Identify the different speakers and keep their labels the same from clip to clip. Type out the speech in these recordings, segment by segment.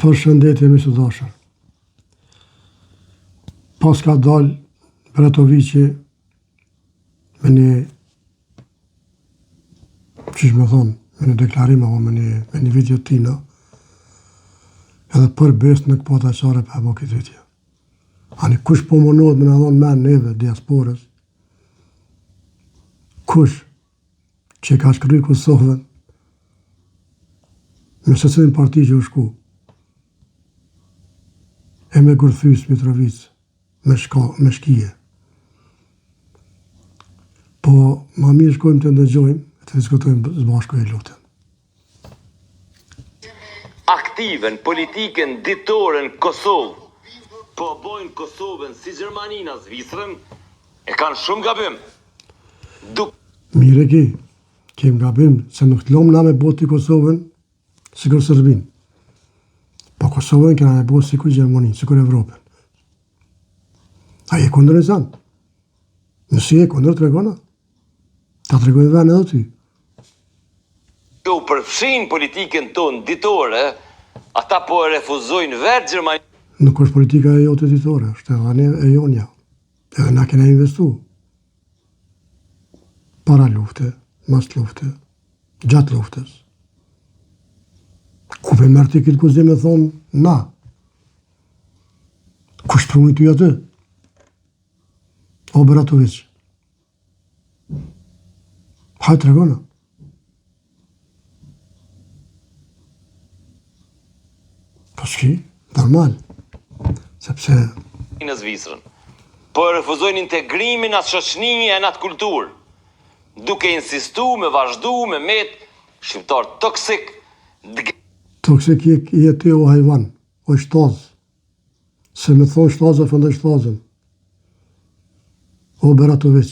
Speaker 1: Përshëndetje mi së dashur. Pas ka dal Bratovici me një, qysh me thonë, me një deklarim apo me një video tina, edhe për bes në këpata qare për ebo këtë vitje. Ani kush po mënohet me në dhonë men neve, diasporës, kush që ka shkry Kosovën, me se cilin parti që u shku, e me Gërthys Mitrovic, me shkije. Po, ma mirë shkojmë të ndëgjojmë, e të diskutojmë zbashku e lutem.
Speaker 2: Aktiven, politiken, ditore në Kosovë, po bojnë Kosovën si Gjermanina, Zvicrën, e kanë shumë gabim.
Speaker 1: Mire ki, kemë gabim, se nuk të lomë na me boti Kosovën, sikur Sërbin. Po Kosovën kena me boti sikur Gjermaninë, sikur Evropën. A je kundër e zanë? Nësi e kundër të regona? Ta të regojnë vene edhe ty.
Speaker 2: Jo përfshin politiken tonë ditore, ata po e refuzojnë vetë Gjermaninë.
Speaker 1: Nuk është politika e jote ditore, është edhe e jonja. Edhe na kena investu. Para lufte, mas lufte, gjatë luftës. Ku pe mërë të këtë kuzim e thonë, na. Ku shpruni ty atë? O Bratovic. Hajtë regona. Po shki, normal. Sepse...
Speaker 2: në Zvicrën, po e refuzojnë integrimin atë shoqënie e atë kulturë, duke insistu me vazhdu me metë shqiptar toksik.
Speaker 1: Toksik je ti o hajvan, o shtazë. Se me thonë shtazë, fëndë shtazën. O Bratovic,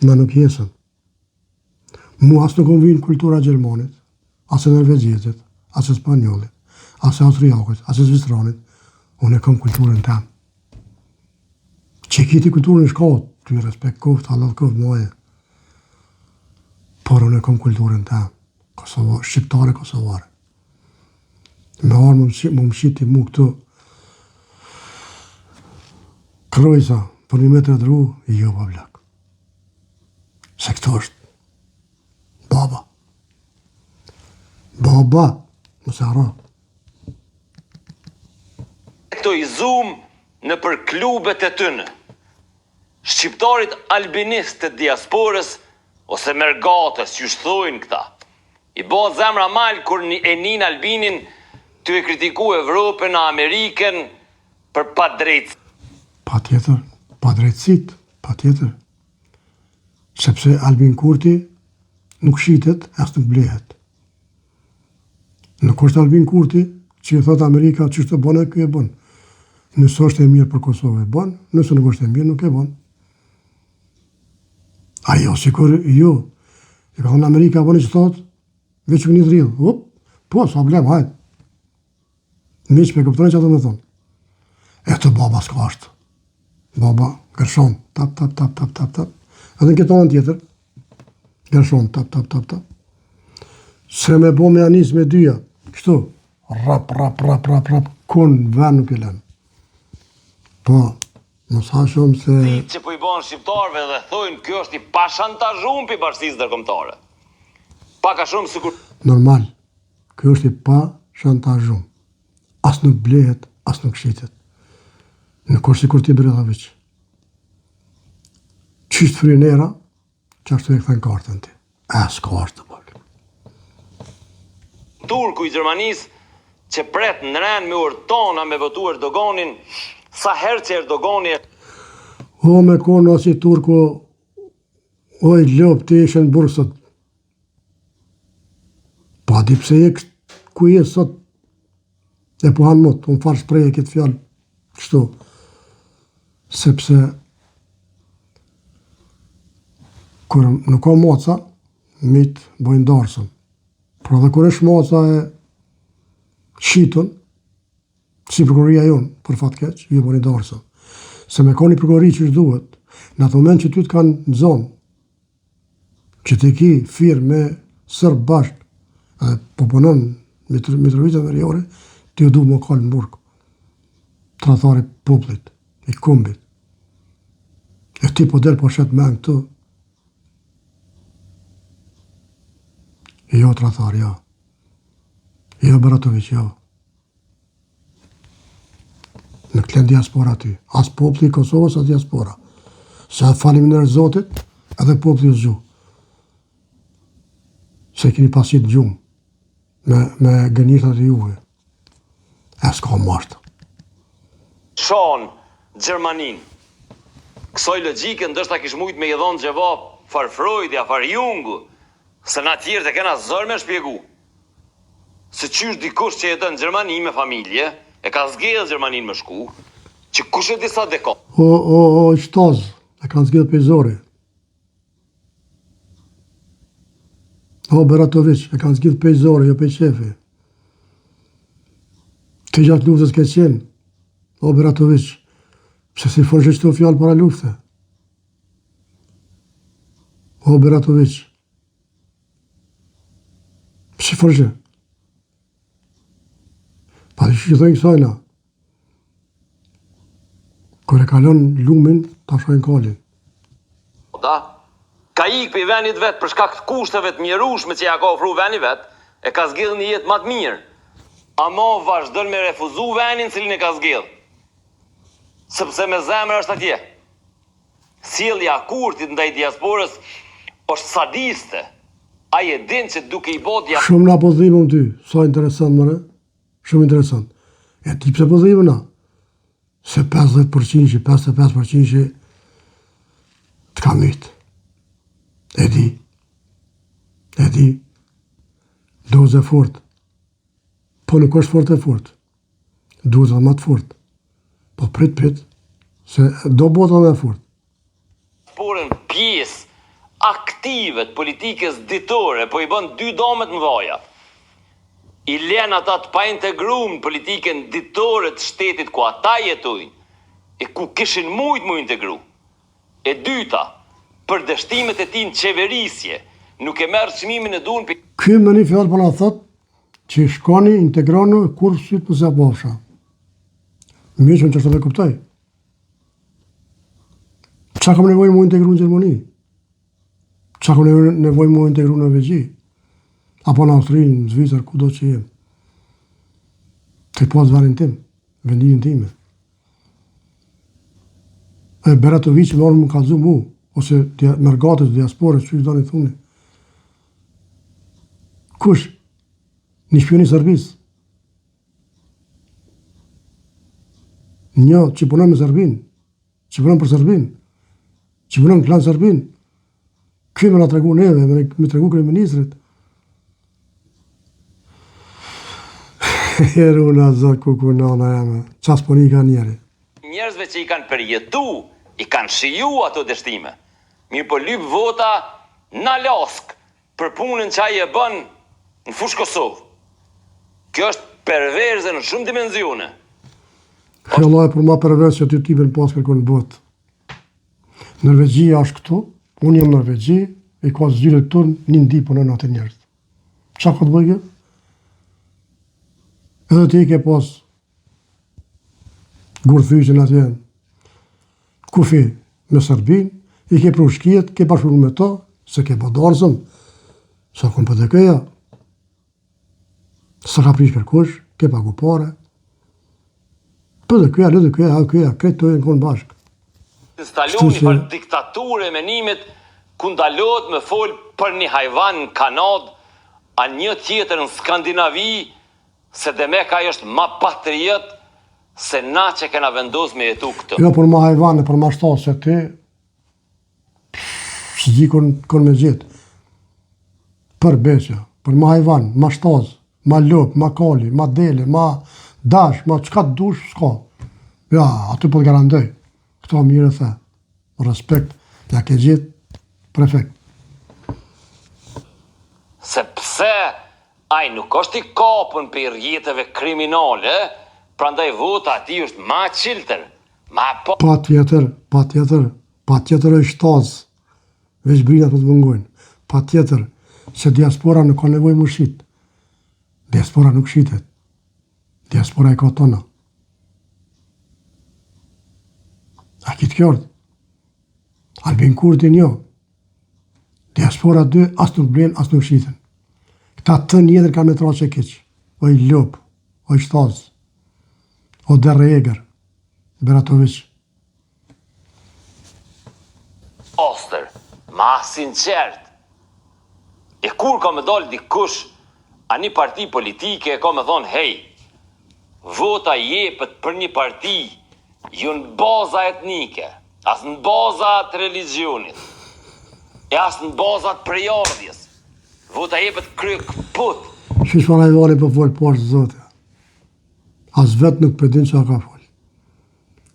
Speaker 1: në nuk jesën. Mu asë nuk më vinë kultura Gjermanit, asë Norvegjetit, asë Spanjolit, asë Austriakit, asë Zvicranit, unë e kam kulturën tem. Që kiti kulturën shkot, ty respekt koft, halat koft, moje. Por unë e kam kulturën tem, shqiptare kosovare. Me arë më mshiti mu këtu krojza për 1 metër dru, jo pa blak. Se këto është baba. Baba, mëse arra.
Speaker 2: Këto i zoom në për klubet e tënë. Shqiptarit albinistë të diasporës, ose mergatës, ju shthojnë këta. I bo zemra malë kur e nin Albinin të e kritiku Evropën, Ameriken për pa drejtësi.
Speaker 1: Pa tjetër, pa drejtësit, pa tjetër. Sepse Albin Kurti nuk shitet, as nuk blehet. Nuk është Albin Kurti që i thot Amerika që është të bënë, kjo e bënë. Nësë është e mirë për Kosovë e bënë, nësë nuk është e mirë, nuk e bënë. Ajo, sikur jo, i ka thonë Amerika bënë që thotë, veç një të rridhë, po, sa blem, hajtë. Miq me këptojnë që ato me thonë. E të baba s'ka është. Baba, gërshon, tap. Edhe në këtë anën tjetër, gërshon, tap. Se me bo me anis me dyja, kështu, rap, kun ven nuk e len. Po, mos ha shumë se...
Speaker 2: Që po i bonë shqiptarve dhe thojnë, kjo është i pashantazhum për bashkësisë ndërkombëtare. Paka shumë sikur...
Speaker 1: Normal, kjo është i pashantazhum. As nuk blehet, as nuk shitet. Nuk është sikur ti Bratovic. Qishtë frinera, që ashtu e këthen kartën ti. S'ka është të bëllë.
Speaker 2: Turku i Gjermanisë që pret në ren me urtona me votu Erdoganin, sa herë që Erdogani...
Speaker 1: O me kono si Turku, o i lop të ishen bursët. Pa di pse e ku je sot, e po hanë mot, unë farë shpreje këtë fjallë, kështu, sepse, kur nuk ka moca, mitë bojnë darsën. Pra dhe kur është moca e shitën, si prokuroria jonë, për fatë keq, ju bojnë darsën. Se me ka një prokurori që është duhet, në atë moment që ty të kanë në zonë, që të ki firë me sërbë bashkë, po punon Mitrovicën Veriore, ti du më kalë në burg. Trathari poplit, i kombit. E ti po del po shet me në këtu. Jo, trathar, jo. Jo, Beratovic, jo. Në këtlen diaspora ty. As popli i Kosovës, as diaspora. Se falim nërë Zotit, edhe popli u zgju. Se keni pasit gjumë me gënjithat e juve. E s'ka mashtë.
Speaker 2: Shon Gjermanin. Kësoj logjike ndështë kish mujt me i dhonë gjevap far Freudja, far Jungu, se na tjerë të kena zërë me shpjegu. Se qysh dikush që jeton në Gjermani me familje, e ka zgjedhë Gjermanin me shku, që kush e disa deko.
Speaker 1: O, qëtaz, e kanë zgjedhë pejzori. O, Beratovic, e kanë zgjedhë pejzori, jo pejqefi. Të gjatë luftës ke qenë. O, Beratovic, pse si forë qështu fjallë para lufte? O, Beratovic, pse forë që? Pa të që thëjnë kësajna. Kër e kalon lumin, ta shojnë kalin.
Speaker 2: Da, ka ikë për i venit vetë për shkak të kushteve të mjerushme që ja ka ofru veni vetë, e ka zgjedhë një jetë matë mirë. Ama vazhdon me refuzu venin cilin e ka zgjedhë. Sepse me zemër është atje. Sjellja Kurtit ndaj diasporës është sadiste. Ai e din që duke i bot
Speaker 1: Shumë na po dhimëm ty, sa interesant mëre. Shumë interesant. E ti pse po dhimëm na? Se 50%, 55% të ka mytë. E di, doze fort. Po nuk është fort e fort. Doze më të fort. Po prit, se do bota më fort.
Speaker 2: Porën pjesë aktive të politikës ditore, po i bën dy domet mëdha. I len ata të pa integruar në politikën ditore të shtetit ku ata jetojnë, e ku kishin mujt mu integru. E dyta, për dështimet e tij në qeverisje, nuk e merr çmimin e duhur.
Speaker 1: Ky më një fjalë po na thot që shkoni integronu kur syt po sa bofsha. Mirë që të kuptoj. Qa kam nevojë mu integru në Gjermani? Qa kam nevojë mu integru në Norvegji? Apo në Austri, në Zvicër, ku do që jem? Të pas varin tim, vendin time. E Beratovic më orë më kalzu mu, ose mërgatës, diasporës, që i do një thuni. Kush? Një shpioni Serbis. Një që punon me Serbin, që punon për Serbin, që punon në klan Serbin. Ky me nga tregu neve, me tregu kryeministrit. Heruna zë kukunana jeme, qas po një ka njeri.
Speaker 2: Njerëzve që i kanë përjetu, i kanë shiju ato dështime. Mirë po lyp vota në Alask për punën që ai e bën në fushë Kosovë. Kjo është perverze në shumë dimensione.
Speaker 1: Kjo Allah e për ma perverse që ty tipen pas kërkon në botë. Norvegjia është këtu, unë jam Norvegji, i ka zgjyre të tërnë, një ndi për në natë njerëz. Qa ka të bëjke? Edhe ti i ke pas gurthyqen atje kufi me Serbin, i ke pru shkijet, ke bashkëpunu me ta, se ke badarëzëm, sa kom për dhe këja, sa ka prish kërkush, ke pagu pare, për dhe këja, kretë të e në konë bashkë.
Speaker 2: Instalu një për diktaturë e menimit, ku ndalot me fol për një hajvan në Kanadë, a një tjetër në Skandinavi, se Demeka është ma patriot se na që kena vendos me jetu këtë.
Speaker 1: Jo për ma hajvane, për ma shtasë, se ti së di kon me gjithë. Për beqja, për ma hajvan, ma shtasë, ma lop, ma kali, ma dele, ma dash, ma qka të dush, s'ka. Ja, aty po të garantoj. Këto mirë e the. Respekt, ja ke gjithë, prefekt.
Speaker 2: Sepse ai nuk është i kapën për rjetëve kriminale, prandaj vota ati është ma qiltër, ma po...
Speaker 1: Pa tjetër është tazë, veç brinat për të mëngojnë. Pa tjetër, se diaspora nuk ka nevoj më shqit. Diaspora nuk shqitet. Diaspora e ka tona. A kitë kjordë? Albin Kurti jo. Diaspora 2 asë nuk blenë, asë nuk shiten. Këta të njëtër ka me tra që keqë. O i Lop, o i Shtaz, o Derre Eger, Beratovic.
Speaker 2: Oster, ma sinqert. E kur ka me dalë dikush, a një parti politike ka me thonë, hej, vota jepet për një parti, ju në baza etnike, as në baza të religionit, e as në baza të prejardhjes. Vota jepet krye këput.
Speaker 1: Shish para i vali për folë poshtë zote. As vetë nuk përdin që a ka folë.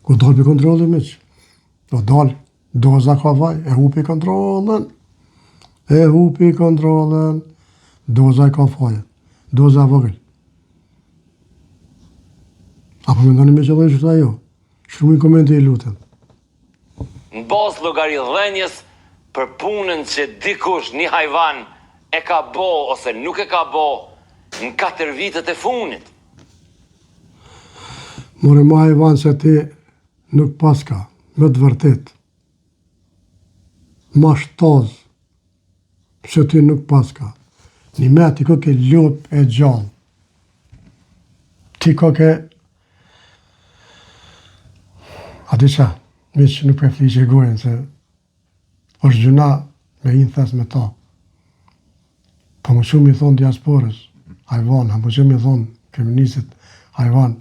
Speaker 1: Ku dalë për kontrolin me që? O dalë, doza ka vaj, e hupi kontrolin. E hupi kontrolin. Doza i ka fajet. Doza vogël. Apo me ndoni me që dhe që jo? Shrumin komente i lutem.
Speaker 2: Në bazë llogaridhënies për punën që dikush, një hajvan, e ka bo ose nuk e ka bo në 4 vitet e funit.
Speaker 1: More ma hajvan që ti nuk pas ka, me të vërtet. Ma Shtaz, që ti nuk pas ka. Një me ti ko ke lop e gjallë. Ti ko ke... A di qa, mi që nuk e fli që gojnë, se është gjuna me hinë thes me ta. Po më shumë i thonë diasporës, hajvan, po shumë i thonë feministit, hajvan,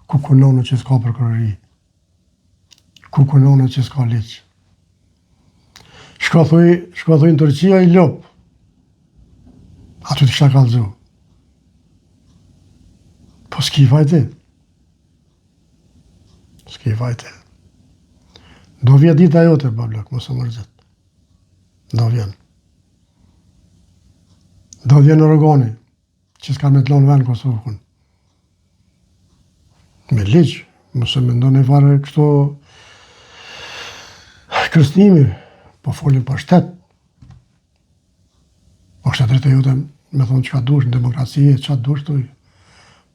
Speaker 1: ku kunonë që s'ka prokurori, ku kunonë që s'ka liqë. Shko thuj në Turqia i lop, aty të kësha kalëzu. Po s'ki fajti. S'ki fajti. Do vje dita jote, bablak, mos e mërzit. Do vjen. Do vjen në Rogoni, që s'ka me të lonë venë Kosovën. Me liqë, mëse me ndoni fare kështo kërstnimi, po folin për shtet. Po shtetërit e jote me thonë që ka dush në demokracie, që ka dush të ujë.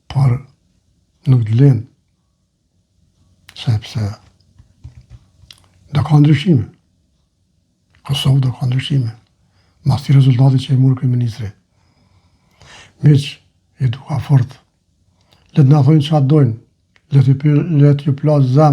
Speaker 1: Por nuk të linë, sepse do ka ndryshime. Kosovë do ka ndryshime. Mas ti rezultati që e murë kryeministri. Miq, i duka fort. Letë nga thojnë që atë dojnë. Letë ju plasë zemë.